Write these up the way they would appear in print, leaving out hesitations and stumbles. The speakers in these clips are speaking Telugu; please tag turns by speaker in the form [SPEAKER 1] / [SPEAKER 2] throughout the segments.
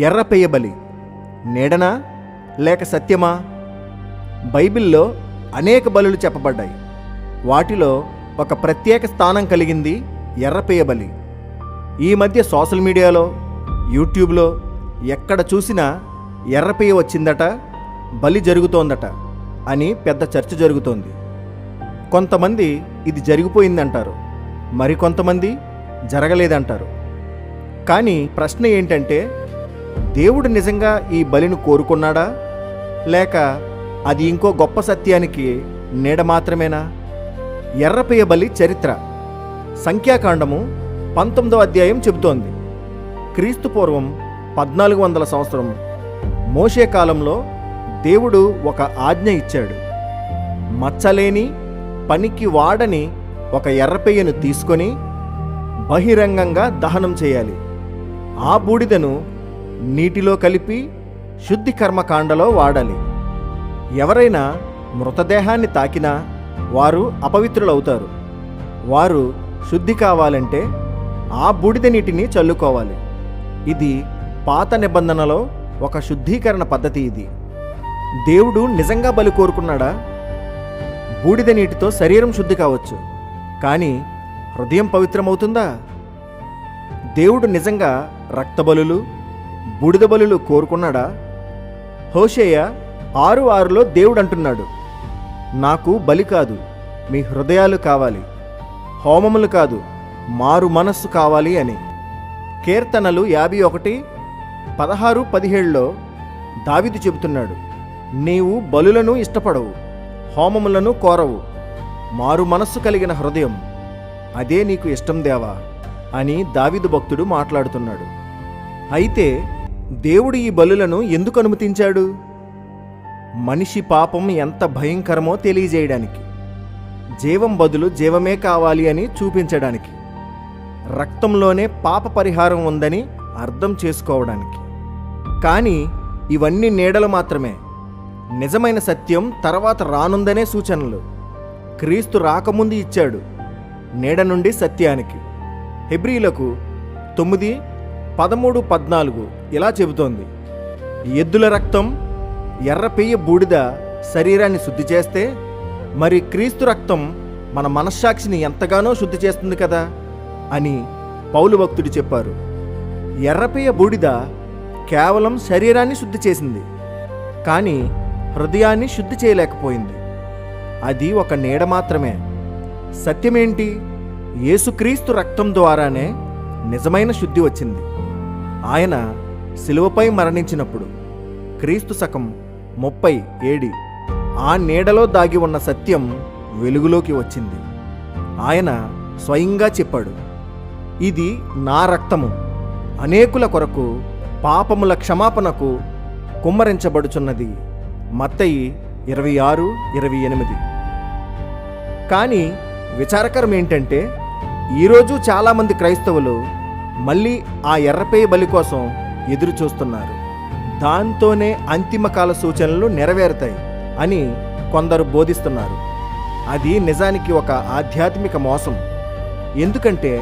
[SPEAKER 1] ఎర్రపెయ్య బలి నీడనా లేక సత్యమా? బైబిల్లో అనేక బలులు చెప్పబడ్డాయి. వాటిలో ఒక ప్రత్యేక స్థానం కలిగింది ఎర్రపెయ్య బలి. ఈ మధ్య సోషల్ మీడియాలో, యూట్యూబ్లో ఎక్కడ చూసినా ఎర్రపెయ్య వచ్చిందట, బలి జరుగుతోందట అని పెద్ద చర్చ జరుగుతోంది. కొంతమంది ఇది జరిగిపోయిందంటారు, మరికొంతమంది జరగలేదంటారు. కానీ ప్రశ్న ఏంటంటే, దేవుడు నిజంగా ఈ బలిని కోరుకున్నాడా, లేక అది ఇంకో గొప్ప సత్యానికి నీడ మాత్రమేనా? ఎర్రపెయ్య బలి చరిత్ర సంఖ్యాకాండము 19వ అధ్యాయం చెబుతోంది. క్రీస్తు పూర్వం 1400 సంవత్సరం మోషే కాలంలో దేవుడు ఒక ఆజ్ఞ ఇచ్చాడు. మచ్చలేని పనికి వాడని ఒక ఎర్రపెయ్యను తీసుకొని బహిరంగంగా దహనం చేయాలి. ఆ బూడిదను నీటిలో కలిపి శుద్ధి కర్మకాండలో వాడాలి. ఎవరైనా మృతదేహాన్ని తాకినా వారు అపవిత్రులవుతారు. వారు శుద్ధి కావాలంటే ఆ బూడిద నీటిని చల్లుకోవాలి. ఇది పాత నిబంధనలో ఒక శుద్ధీకరణ పద్ధతి. ఇది దేవుడు నిజంగా బలి కోరుకున్నాడా? బూడిద నీటితో శరీరం శుద్ధి కావచ్చు, కానీ హృదయం పవిత్రమవుతుందా? దేవుడు నిజంగా రక్తబలులు, బూడిద బలులు కోరుకున్నాడా? హోషేయ 6:6లో దేవుడు అంటున్నాడు, నాకు బలి కాదు, మీ హృదయాలు కావాలి, హోమములు కాదు, మారు మనస్సు కావాలి అని. కీర్తనలు 51:16-17లో దావీదు చెబుతున్నాడు, నీవు బలులను ఇష్టపడవు, హోమములను కోరవు, మారు మనస్సు కలిగిన హృదయం అదే నీకు ఇష్టం దేవా అని దావీదు భక్తుడు మాట్లాడుతున్నాడు. అయితే దేవుడు ఈ బలులను ఎందుకు అనుమతించాడు? మనిషి పాపం ఎంత భయంకరమో తెలియజేయడానికి, జీవం బదులు జీవమే కావాలి అని చూపించడానికి, రక్తంలోనే పాప పరిహారం ఉందని అర్థం చేసుకోవడానికి. కానీ ఇవన్నీ నీడలు మాత్రమే. నిజమైన సత్యం తర్వాత రానుందనే సూచనలు. క్రీస్తు రాకముందు ఇచ్చాడు నీడ నుండి సత్యానికి. హెబ్రీలకు 9:13-14 ఇలా చెబుతోంది, ఎద్దుల రక్తం, ఎర్రపెయ్య బూడిద శరీరాన్ని శుద్ధి చేస్తే, మరి క్రీస్తు రక్తం మన మనస్సాక్షిని ఎంతగానో శుద్ధి చేస్తుంది కదా అని పౌలు భక్తుడు చెప్పారు. ఎర్రపెయ్య బూడిద కేవలం శరీరాన్ని శుద్ధి చేసింది, కానీ హృదయాన్ని శుద్ధి చేయలేకపోయింది. అది ఒక నీడ మాత్రమే. సత్యమేంటి? యేసుక్రీస్తు రక్తం ద్వారానే నిజమైన శుద్ధి వచ్చింది. ఆయన శిలువపై మరణించినప్పుడు క్రీస్తు శకం 30 AD ఆ నీడలో దాగి ఉన్న సత్యం వెలుగులోకి వచ్చింది. ఆయన స్వయంగా చెప్పాడు, ఇది నా రక్తము, అనేకుల కొరకు పాపముల క్షమాపణకు కుమ్మరించబడుచున్నది. మత్తయి 26:28. కానీ విచారకరం ఏంటంటే, ఈరోజు చాలామంది క్రైస్తవులు మళ్ళీ ఆ ఎర్రపెయ్య బలి కోసం ఎదురు చూస్తున్నారు. దాంతోనే అంతిమకాల సూచనలు నెరవేరుతాయి అని కొందరు బోధిస్తున్నారు. అది నిజానికి ఒక ఆధ్యాత్మిక మోసం. ఎందుకంటే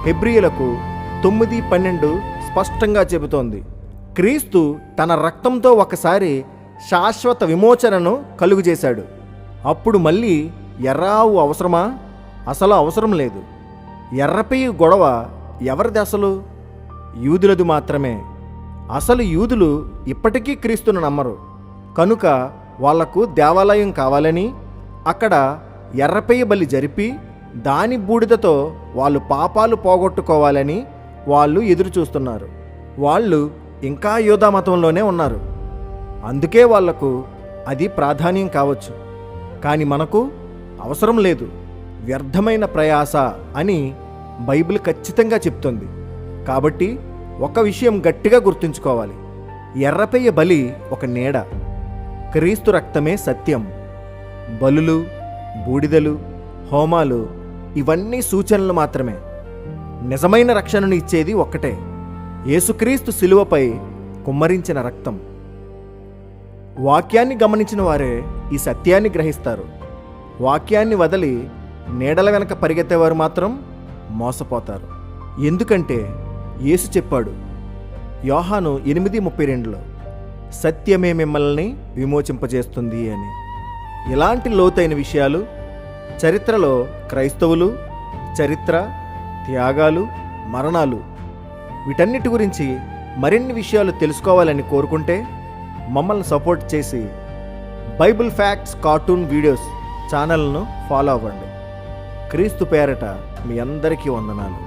[SPEAKER 1] హెబ్రీయులకు 9:12 స్పష్టంగా చెబుతోంది, క్రీస్తు తన రక్తంతో ఒకసారి శాశ్వత విమోచనను కలుగజేశాడు. అప్పుడు మళ్ళీ ఎర్రావు అవసరమా? అసలు అవసరం లేదు. ఎర్రపెయ్య గొడవ ఎవరిది? అసలు యూదులది మాత్రమే. అసలు యూదులు ఇప్పటికీ క్రీస్తును నమ్మరు. కనుక వాళ్లకు దేవాలయం కావాలని, అక్కడ ఎర్రపెయ్య బలి జరిపి దాని బూడిదతో వాళ్ళు పాపాలు పోగొట్టుకోవాలని వాళ్ళు ఎదురు చూస్తున్నారు. వాళ్ళు ఇంకా యూదా మతంలోనే ఉన్నారు. అందుకే వాళ్లకు అది ప్రాధాన్యం కావచ్చు, కానీ మనకు అవసరం లేదు. వ్యర్థమైన ప్రయాస అని బైబిల్ ఖచ్చితంగా చెప్తుంది. కాబట్టి ఒక విషయం గట్టిగా గుర్తుంచుకోవాలి, ఎర్రపెయ్య బలి ఒక నీడ, క్రీస్తు రక్తమే సత్యం. బలులు, బూడిదలు, హోమాలు ఇవన్నీ సూచనలు మాత్రమే. నిజమైన రక్షణను ఇచ్చేది ఒక్కటే, యేసుక్రీస్తు శిలువపై కుమ్మరించిన రక్తం. వాక్యాన్ని గమనించిన వారే ఈ సత్యాన్ని గ్రహిస్తారు. వాక్యాన్ని వదిలి నీడల వెనక పరిగెత్తేవారు మాత్రం మోసపోతారు. ఎందుకంటే యేసు చెప్పాడు, యోహాను 8:32లో సత్యమే మిమ్మల్ని విమోచింపజేస్తుంది అని. ఇలాంటి లోతైన విషయాలు, చరిత్రలో క్రైస్తవులు, చరిత్ర, త్యాగాలు, మరణాలు, వీటన్నిటి గురించి మరిన్ని విషయాలు తెలుసుకోవాలని కోరుకుంటే మమ్మల్ని సపోర్ట్ చేసి బైబిల్ ఫ్యాక్ట్స్ కార్టూన్ వీడియోస్ ఛానల్ను ఫాలో అవ్వండి. క్రీస్తు పేరట మీ అందరికీ వందనాలు.